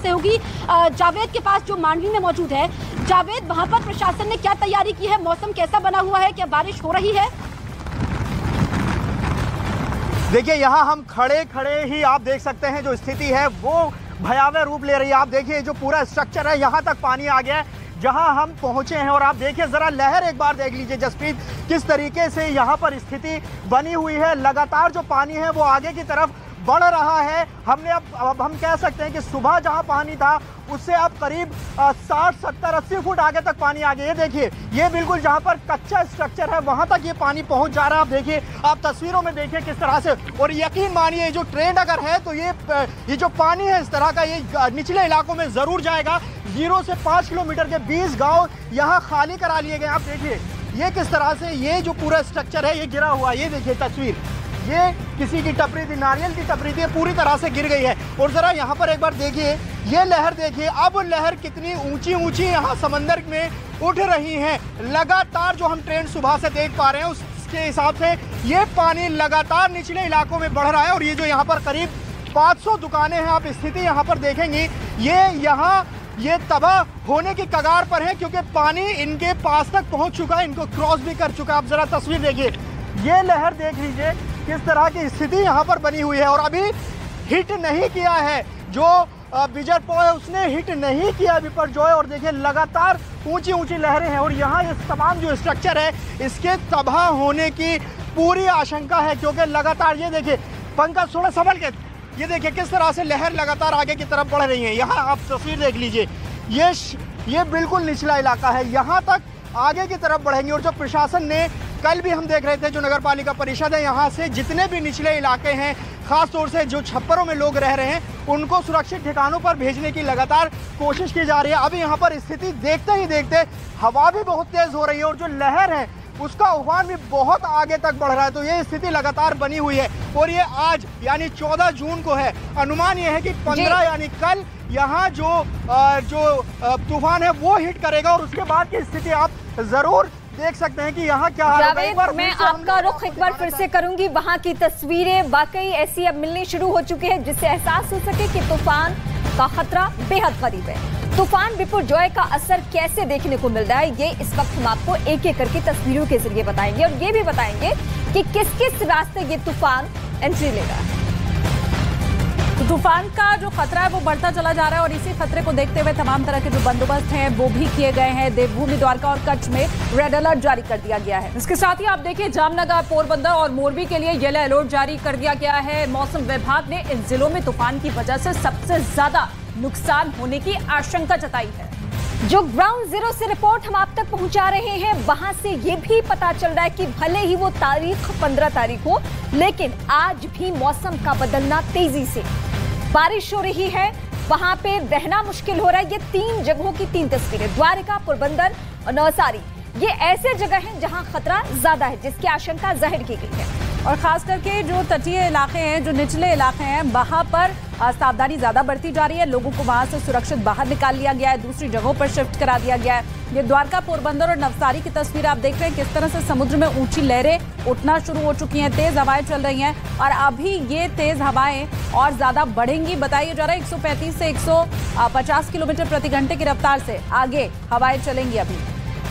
से होगी। जावेद के पास जो मांडवी में मौजूद है। जावेद, वहां पर प्रशासन ने क्या तैयारी की है? मौसम कैसा बना हुआ है? क्या बारिश हो रही है? देखिए, यहाँ हम खड़े खड़े ही आप देख सकते हैं जो स्थिति है वो भयावह रूप ले रही है। आप देखिए जो पूरा स्ट्रक्चर है, यहाँ तक पानी आ गया है जहाँ हम पहुँचे हैं। और आप देखिए ज़रा लहर एक बार देख लीजिए जसप्रीत, किस तरीके से यहाँ पर स्थिति बनी हुई है। लगातार जो पानी है वो आगे की तरफ बढ़ रहा है। हमने अब हम कह सकते हैं कि सुबह जहाँ पानी था उससे अब करीब 60, 70, 80 फुट आगे तक पानी आ गया। ये देखिए, ये बिल्कुल जहाँ पर कच्चा स्ट्रक्चर है वहाँ तक ये पानी पहुँच जा रहा है। आप देखिए, आप तस्वीरों में देखिए किस तरह से। और यकीन मानिए जो ट्रेन अगर है तो ये जो पानी है इस तरह का ये निचले इलाकों में ज़रूर जाएगा। 0 से 5 किलोमीटर के 20 गाँव यहाँ खाली करा लिए गए। आप देखिए ये किस तरह से ये जो पूरा स्ट्रक्चर है ये गिरा हुआ है। ये देखिए तस्वीर, ये किसी की टपरी थी, नारियल की टपरी थी, पूरी तरह से गिर गई है। और ज़रा यहाँ पर एक बार देखिए, ये लहर देखिए, अब लहर कितनी ऊंची ऊंची यहाँ समंदर में उठ रही हैं। लगातार जो हम ट्रेंड सुबह से देख पा रहे हैं उसके हिसाब से ये पानी लगातार निचले इलाकों में बढ़ रहा है। और ये जो यहाँ पर करीब 500 दुकानें हैं, आप स्थिति यहाँ पर देखेंगी, ये तबाह होने की कगार पर है क्योंकि पानी इनके पास तक पहुँच चुका है, इनको क्रॉस भी कर चुका है। आप ज़रा तस्वीर देखिए, ये लहर देख लीजिए किस तरह की स्थिति यहाँ पर बनी हुई है। और अभी हिट नहीं किया है जो बिजर पो है, उसने हिट नहीं किया बिपरजॉय। और देखिए लगातार ऊंची ऊंची लहरें हैं और यहाँ ये तमाम जो स्ट्रक्चर है इसके तबाह होने की पूरी आशंका है क्योंकि लगातार ये देखिए, पंकज थोड़ा संभल के, ये देखिए किस तरह से लहर लगातार आगे की तरफ बढ़ रही है। यहाँ आप तस्वीर देख लीजिए, ये बिल्कुल निचला इलाका है, यहाँ तक आगे की तरफ बढ़ेंगे। और जो प्रशासन ने कल भी हम देख रहे थे, जो नगर पालिका परिषद है यहाँ से जितने भी निचले इलाके हैं, खास तौर से जो छप्परों में लोग रह रहे हैं उनको सुरक्षित ठिकानों पर भेजने की लगातार कोशिश की जा रही है। अभी यहाँ पर स्थिति देखते ही देखते हवा भी बहुत तेज हो रही है और जो लहर है उसका उफान भी बहुत आगे तक बढ़ रहा है। तो ये स्थिति लगातार बनी हुई है और ये आज यानी 14 जून को है। अनुमान ये है कि 15 यानी कल यहाँ जो तूफान है वो हिट करेगा और उसके बाद की स्थिति आप जरूर देख सकते हैं कि यहाँ क्या हाल है। मैं आपका रुख एक बार फिर से करूंगी, वहाँ की तस्वीरें वाकई ऐसी अब मिलनी शुरू हो चुकी है जिससे एहसास हो सके कि तूफान का खतरा बेहद करीब है। तूफान बिपरजॉय का असर कैसे देखने को मिल रहा है ये इस वक्त हम आपको एक एक करके तस्वीरों के जरिए बताएंगे और ये भी बताएंगे कि किस किस रास्ते ये तूफान एंट्री ले रहा है। तो तूफान का जो खतरा है वो बढ़ता चला जा रहा है और इसी खतरे को देखते हुए तमाम तरह के जो बंदोबस्त हैं वो भी किए गए हैं। देवभूमि, द्वारका और कच्छ में रेड अलर्ट जारी कर दिया गया है। इसके साथ ही आप देखिए जामनगर, पोरबंदर और मोरबी के लिए येलो अलर्ट जारी कर दिया गया है। मौसम विभाग ने इन जिलों में तूफान की वजह से सबसे ज्यादा नुकसान होने की आशंका जताई है। जो ग्राउंड जीरो से रिपोर्ट हम आप तक पहुंचा रहे हैं वहां से ये भी पता चल रहा है कि भले ही वो तारीख 15 तारीख हो लेकिन आज भी मौसम का बदलना तेजी से, बारिश हो रही है, वहां पे रहना मुश्किल हो रहा है। ये 3 जगहों की 3 तस्वीरें, द्वारका, पोरबंदर और नवसारी, ये ऐसे जगह हैं जहां खतरा ज्यादा है जिसकी आशंका जाहिर की गई है। और खास करके जो तटीय इलाके हैं, जो निचले इलाके हैं, वहां पर सावधानी ज्यादा बढ़ती जा रही है। लोगों को वहां से सुरक्षित बाहर निकाल लिया गया है, दूसरी जगहों पर शिफ्ट करा दिया गया है। ये द्वारका, पोरबंदर और नवसारी की तस्वीर आप देख रहे हैं किस तरह से समुद्र में ऊंची लहरें उठना शुरू हो चुकी हैं, तेज हवाएं चल रही हैं और अभी ये तेज हवाएं और ज्यादा बढ़ेंगी। बताया जा रहा है 135 से 150 किलोमीटर प्रति घंटे की रफ्तार से आगे हवाएं चलेंगी अभी।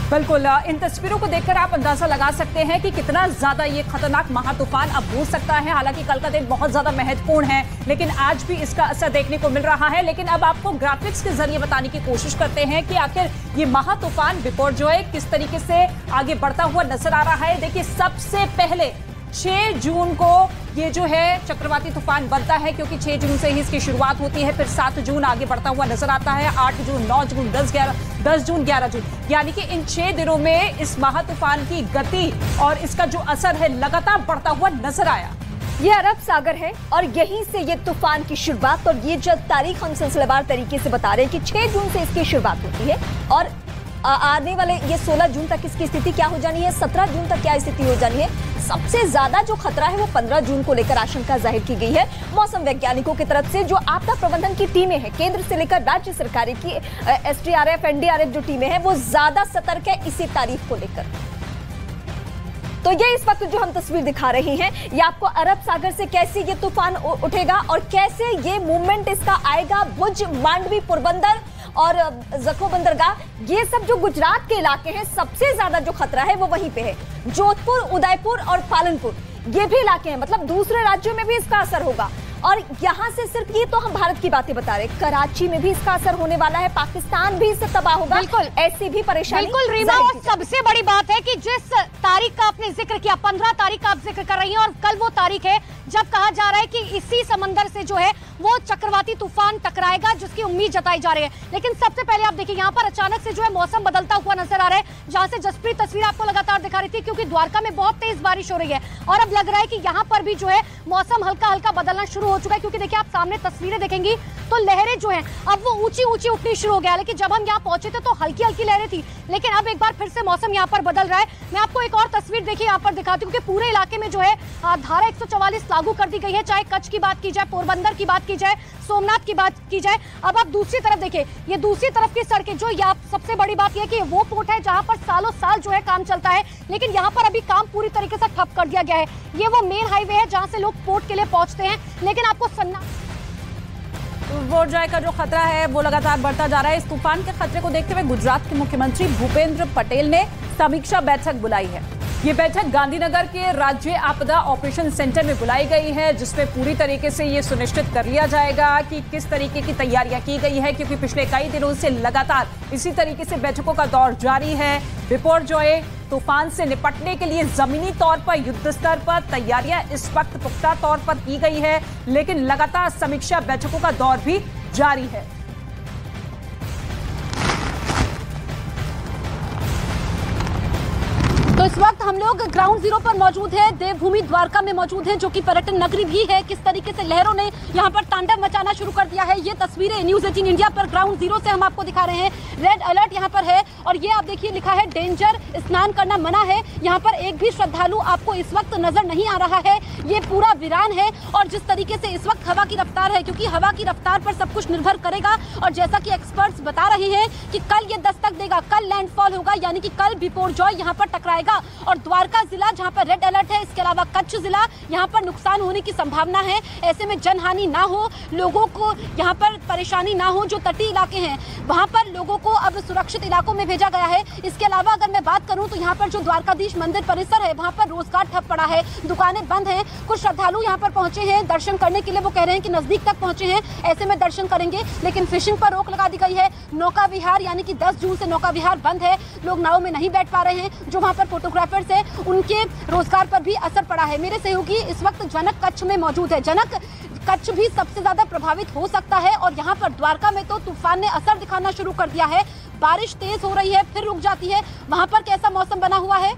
बिल्कुल, इन तस्वीरों को देखकर आप अंदाजा लगा सकते हैं कि कितना ज्यादा ये खतरनाक महातूफान अब हो सकता है। हालांकि कल का दिन बहुत ज्यादा महत्वपूर्ण है लेकिन आज भी इसका असर देखने को मिल रहा है। लेकिन अब आपको ग्राफिक्स के जरिए बताने की कोशिश करते हैं कि आखिर ये महातूफान बिपरजॉय किस तरीके से आगे बढ़ता हुआ नजर आ रहा है। देखिए, सबसे पहले 6 जून को ये जो है चक्रवाती तूफान बनता है क्योंकि 6 जून से ही इसकी शुरुआत होती है। फिर 7 जून आगे बढ़ता हुआ नजर आता है, 8 जून, 9 जून, 10 जून, 11 जून, यानी कि इन 6 दिनों में इस महातूफान की गति और इसका जो असर है लगातार बढ़ता हुआ नजर आया। ये अरब सागर है और यहीं से ये तूफान की शुरुआत, और ये जब तारीख हम सिलसिलेवार तरीके से बता रहे हैं कि 6 जून से इसकी शुरुआत होती है और आने वाले ये 16 जून तक इसकी स्थिति क्या हो जानी है, 17 जून तक क्या स्थिति हो जानी है। सबसे ज्यादा जो खतरा है वो 15 जून को लेकर आशंका जाहिर की गई है मौसम वैज्ञानिकों की तरफ से। जो आपदा प्रबंधन की टीमें हैं केंद्र से लेकर राज्य सरकार की SDRF, NDRF जो टीमें हैं वो ज्यादा सतर्क है इसी तारीख को लेकर। तो ये इस वक्त जो हम तस्वीर दिखा रहे हैं, ये आपको अरब सागर से कैसे ये तूफान उठेगा और कैसे ये मूवमेंट इसका आएगा भुज, मांडवी, पोरबंदर और जखो बंदरगाह, ये सब जो गुजरात के इलाके हैं, सबसे ज्यादा जो खतरा है वो वहीं पे है। जोधपुर, उदयपुर और पालनपुर ये भी इलाके हैं, मतलब दूसरे राज्यों में भी इसका असर होगा। और यहाँ से सिर्फ ये तो हम भारत की बातें बता रहे, कराची में भी इसका असर होने वाला है, पाकिस्तान भी इससे तबाह होगा। बिल्कुल ऐसी भी परेशानी। बिल्कुल रीमा, और सबसे बड़ी बात है कि जिस तारीख का आपने जिक्र किया, 15 तारीख का आप जिक्र कर रही हैं, और कल वो तारीख है जब कहा जा रहा है कि इसी समंदर से जो है वो चक्रवाती तूफान टकराएगा, जिसकी उम्मीद जताई जा रही है। लेकिन सबसे पहले आप देखिए, यहाँ पर अचानक से जो है मौसम बदलता हुआ नजर आ रहा है, जहां से जसप्रीत तस्वीर आपको लगातार दिखा रही थी, क्योंकि द्वारका में बहुत तेज बारिश हो रही है और अब लग रहा है कि यहाँ पर भी जो है मौसम हल्का हल्का बदलना शुरू हो चुका है। क्योंकि देखिए, आप सामने तस्वीरें देखेंगी तो लहरें जो हैं अब वो ऊंची ऊंची उठनी शुरू हो गया। लेकिन जब हम यहाँ पहुंचे थे तो हल्की हल्की लहरें थी, लेकिन अब एक बार फिर से मौसम यहाँ पर बदल रहा है। मैं आपको एक और तस्वीर देखिए यहाँ पर दिखाती हूँ कि पूरे इलाके में जो है धारा 144 लागू कर दी गई है, चाहे कच्छ की बात की जाए, पोरबंदर की बात की जाए, सोमनाथ की बात की जाए। अब आप दूसरी तरफ देखिए, ये दूसरी तरफ की सड़कें जो यहाँ सबसे बड़ी बात यह कि वो पोर्ट है जहां पर सालों साल जो है काम चलता है, लेकिन यहाँ पर अभी काम पूरी तरीके से ठप कर दिया गया है। ये वो मेन हाईवे है जहां से लोग पोर्ट के लिए पहुंचते हैं, लेकिन आपको बोरजाई का जो खतरा है वो लगातार बढ़ता जा रहा है। इस तूफान के खतरे को देखते हुए गुजरात के मुख्यमंत्री भूपेंद्र पटेल ने समीक्षा बैठक बुलाई है। ये बैठक गांधीनगर के राज्य आपदा ऑपरेशन सेंटर में बुलाई गई है, जिसमें पूरी तरीके से ये सुनिश्चित कर लिया जाएगा कि किस तरीके की तैयारियां की गई है, क्योंकि पिछले कई दिनों से लगातार इसी तरीके से बैठकों का दौर जारी है। बिपोरजॉय तूफान से निपटने के लिए जमीनी तौर पर युद्ध स्तर पर तैयारियां इस वक्त पुख्ता तौर पर की गई है, लेकिन लगातार समीक्षा बैठकों का दौर भी जारी है। तो इस वक्त हम लोग ग्राउंड जीरो पर मौजूद है, देवभूमि द्वारका में मौजूद है, जो कि पर्यटन नगरी भी है। किस तरीके से लहरों ने यहाँ पर तांडव मचाना शुरू कर दिया है, ये तस्वीरें न्यूज़ 18 इंडिया पर ग्राउंड जीरो से हम आपको दिखा रहे हैं। रेड अलर्ट यहाँ पर है और ये आप देखिए लिखा है डेंजर, स्नान करना मना है। यहाँ पर एक भी श्रद्धालु आपको इस वक्त नजर नहीं आ रहा है, ये पूरा वीरान है। और जिस तरीके से इस वक्त हवा की रफ्तार है, क्योंकि हवा की रफ्तार पर सब कुछ निर्भर करेगा, और जैसा कि एक्सपर्ट्स बता रहे हैं कि कल ये दस्तक देगा, कल लैंडफॉल होगा, यानी कि कल बिपोरजॉय यहाँ पर टकराएगा। और द्वारका जिला जहां पर रेड अलर्ट है, इसके अलावा कच्छ जिला, यहां पर नुकसान होने की संभावना है। ऐसे में जनहानि ना हो, लोगों को यहां पर परेशानी ना हो। जो तटीय इलाके हैं वहां पर लोगों को अब सुरक्षित इलाकों में भेजा गया है। इसके अलावा अगर मैं बात करूं तो यहां पर जो द्वारकाधीश मंदिर परिसर है, वहां पर रोजगार ठप पड़ा है, दुकानें बंद हैं। कुछ श्रद्धालु यहां पर पहुंचे हैं दर्शन करने के लिए, वो कह रहे हैं कि नजदीक तक पहुंचे हैं, ऐसे में दर्शन करेंगे, लेकिन फिशिंग पर रोक लगा दी गई है। नौका विहार यानी कि 10 जून से नौका विहार बंद है, लोग नाव में नहीं बैठ पा रहे हैं। जो वहां पर फोटोग्राफर्स है उनके रोजगार पर भी असर पड़ा है। मेरे सहयोगी इस वक्त जनक कच्छ में मौजूद है। जनक, कच्छ भी सबसे ज्यादा प्रभावित हो सकता है और यहाँ पर द्वारका में तो तूफान ने असर दिखाना शुरू कर दिया है। बारिश तेज हो रही है, फिर रुक जाती है। वहां पर कैसा मौसम बना हुआ है?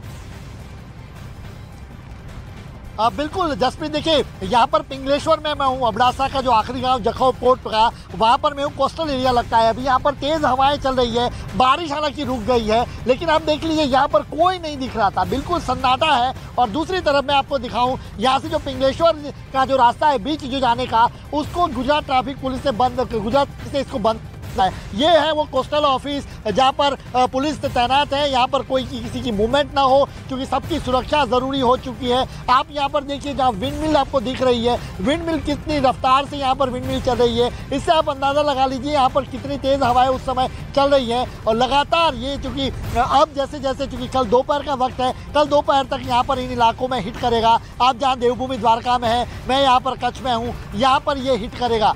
बिल्कुल जसप्रीत, देखिए यहाँ पर पिंगलेश्वर में मैं हूँ, अबडासा का जो आखिरी गांव जखौ पोर्ट का, वहाँ पर मैं हूँ। कोस्टल एरिया लगता है। अभी यहाँ पर तेज हवाएं चल रही है, बारिश हालांकि रुक गई है, लेकिन आप देख लीजिए यहाँ पर कोई नहीं दिख रहा था, बिल्कुल सन्नाटा है। और दूसरी तरफ मैं आपको दिखाऊं, यहाँ से जो पिंगलेश्वर का जो रास्ता है बीच जो जाने का, उसको गुजरात ट्रैफिक पुलिस से गुजरात से इसको बंद है। ये है वो कोस्टल ऑफिस जहाँ पर पुलिस तैनात है, यहाँ पर कोई किसी की मूवमेंट ना हो, क्योंकि सबकी सुरक्षा ज़रूरी हो चुकी है। आप यहाँ पर देखिए जहाँ विंड मिल आपको दिख रही है, विंड मिल कितनी रफ्तार से यहाँ पर विंड मिल चल रही है, इससे आप अंदाज़ा लगा लीजिए यहाँ पर कितनी तेज़ हवाएं उस समय चल रही हैं। और लगातार ये चूँकि अब जैसे जैसे चूँकि कल दोपहर का वक्त है, कल दोपहर तक यहाँ पर इन इलाकों में हिट करेगा। आप जहाँ देवभूमि द्वारका में है, मैं यहाँ पर कच्छ में हूँ, यहाँ पर ये हिट करेगा।